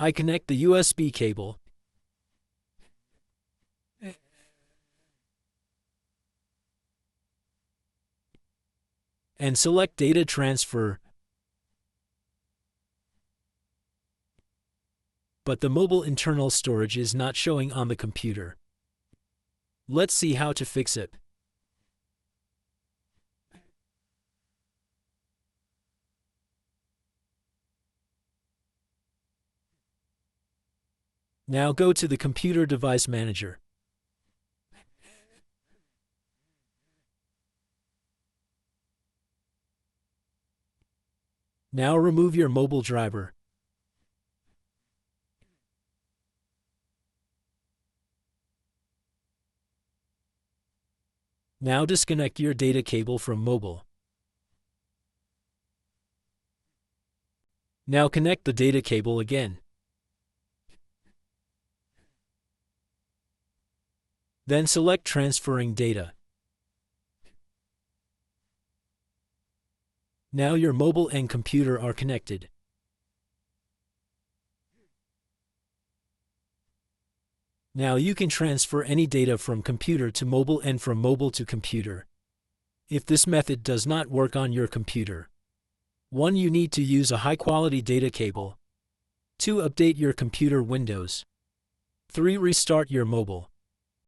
I connect the USB cable and select Data Transfer, but the mobile internal storage is not showing on the computer. Let's see how to fix it. Now go to the Computer Device Manager. Now remove your mobile driver. Now disconnect your data cable from mobile. Now connect the data cable again. Then select Transferring Data. Now your mobile and computer are connected. Now you can transfer any data from computer to mobile and from mobile to computer. If this method does not work on your computer, 1. You need to use a high-quality data cable. 2. Update your computer Windows. 3. Restart your mobile.